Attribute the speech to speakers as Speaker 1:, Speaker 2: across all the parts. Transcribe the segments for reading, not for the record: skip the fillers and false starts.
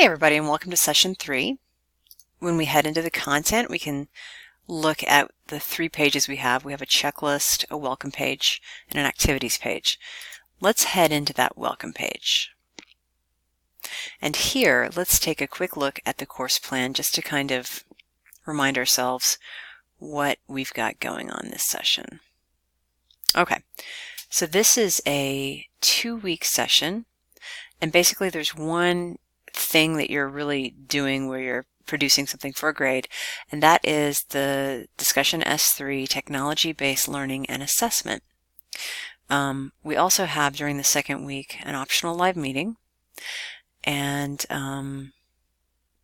Speaker 1: Hey everybody, and welcome to session 3. When we head into the content, we can look at the 3 pages we have. We have a checklist, a welcome page, and an activities page. Let's head into that welcome page. And here, let's take a quick look at the course plan just to kind of remind ourselves what we've got going on this session. Okay, so this is a 2-week session, and basically there's one thing that you're really doing where you're producing something for a grade, and that is the discussion S3 technology-based learning and assessment. We also have during the second week an optional live meeting and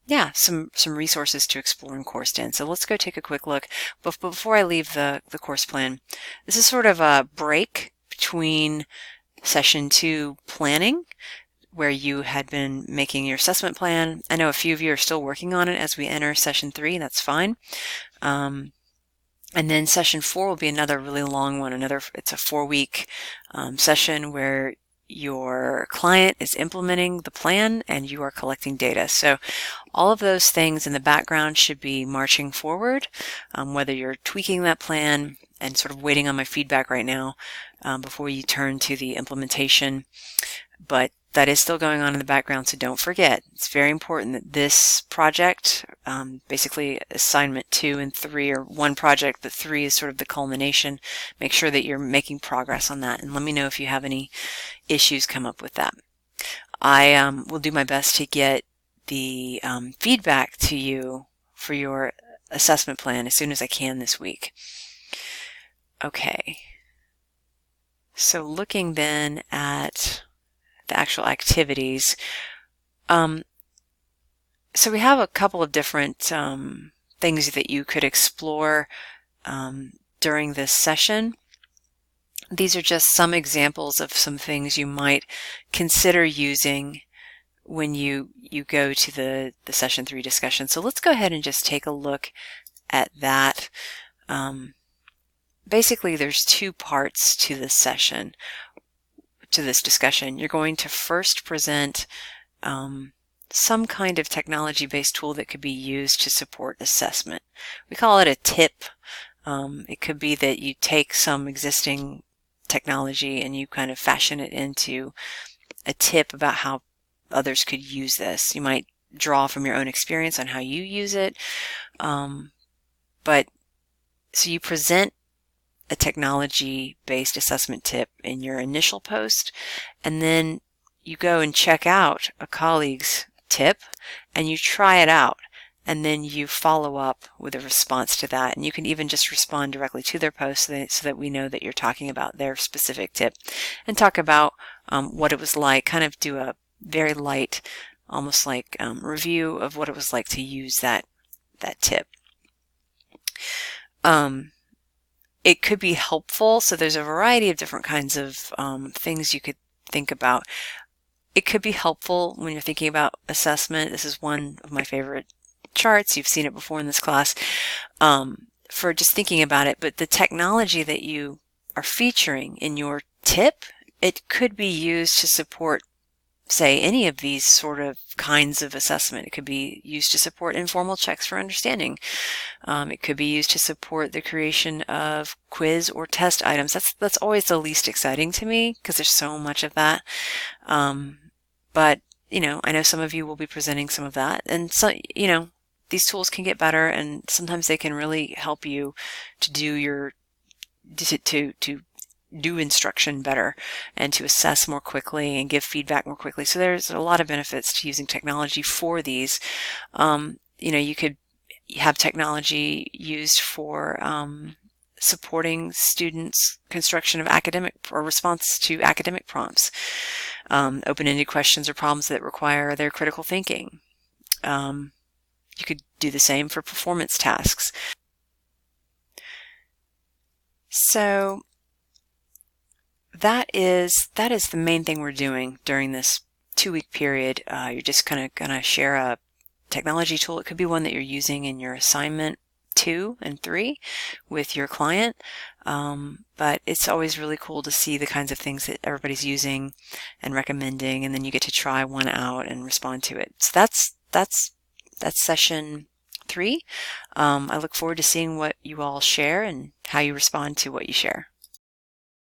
Speaker 1: yeah, some resources to explore in Coursed In. So let's go take a quick look. But before I leave the course plan, this is sort of a break between session 2 planning, where you had been making your assessment plan. I know a few of you are still working on it as we enter session 3. That's fine. And then session 4 will be another really long one. It's a 4-week session where your client is implementing the plan and you are collecting data. So all of those things in the background should be marching forward, whether you're tweaking that plan and sort of waiting on my feedback right now before you turn to the implementation. But that is still going on in the background, so don't forget. It's very important that this project, basically assignment 2 and 3 are one project, but 3 is sort of the culmination. Make sure that you're making progress on that, and let me know if you have any issues come up with that. I will do my best to get the feedback to you for your assessment plan as soon as I can this week. Okay, so looking then at the actual activities. So we have a couple of different things that you could explore during this session. These are just some examples of some things you might consider using when you go to the session 3 discussion. So let's go ahead and just take a look at that. Basically, there's 2 parts to this session. To this discussion. You're going to first present some kind of technology-based tool that could be used to support assessment. We call it a tip. It could be that you take some existing technology and you kind of fashion it into a tip about how others could use this. You might draw from your own experience on how you use it. So you present a technology-based assessment tip in your initial post, and then you go and check out a colleague's tip and you try it out, and then you follow up with a response to that, and you can even just respond directly to their post so that we know that you're talking about their specific tip, and talk about what it was like, kind of do a very light, almost like review of what it was like to use that tip. It could be helpful, so there's a variety of different kinds of things you could think about. It could be helpful when you're thinking about assessment. This is one of my favorite charts. You've seen it before in this class, for just thinking about it. But the technology that you are featuring in your tip, it could be used to support, say, any of these sort of kinds of assessment. It could be used to support informal checks for understanding. It could be used to support the creation of quiz or test items. That's always the least exciting to me because there's so much of that. But I know some of you will be presenting some of that, and so these tools can get better, and sometimes they can really help you to do do instruction better and to assess more quickly and give feedback more quickly. So there's a lot of benefits to using technology for these. You could have technology used for supporting students' construction of academic or response to academic prompts, open-ended questions or problems that require their critical thinking. You could do the same for performance tasks. So that is the main thing we're doing during this 2-week period. You're just kind of going to share a technology tool. It could be one that you're using in your assignment 2 and 3 with your client. But it's always really cool to see the kinds of things that everybody's using and recommending, and then you get to try one out and respond to it. So that's session 3. I look forward to seeing what you all share and how you respond to what you share.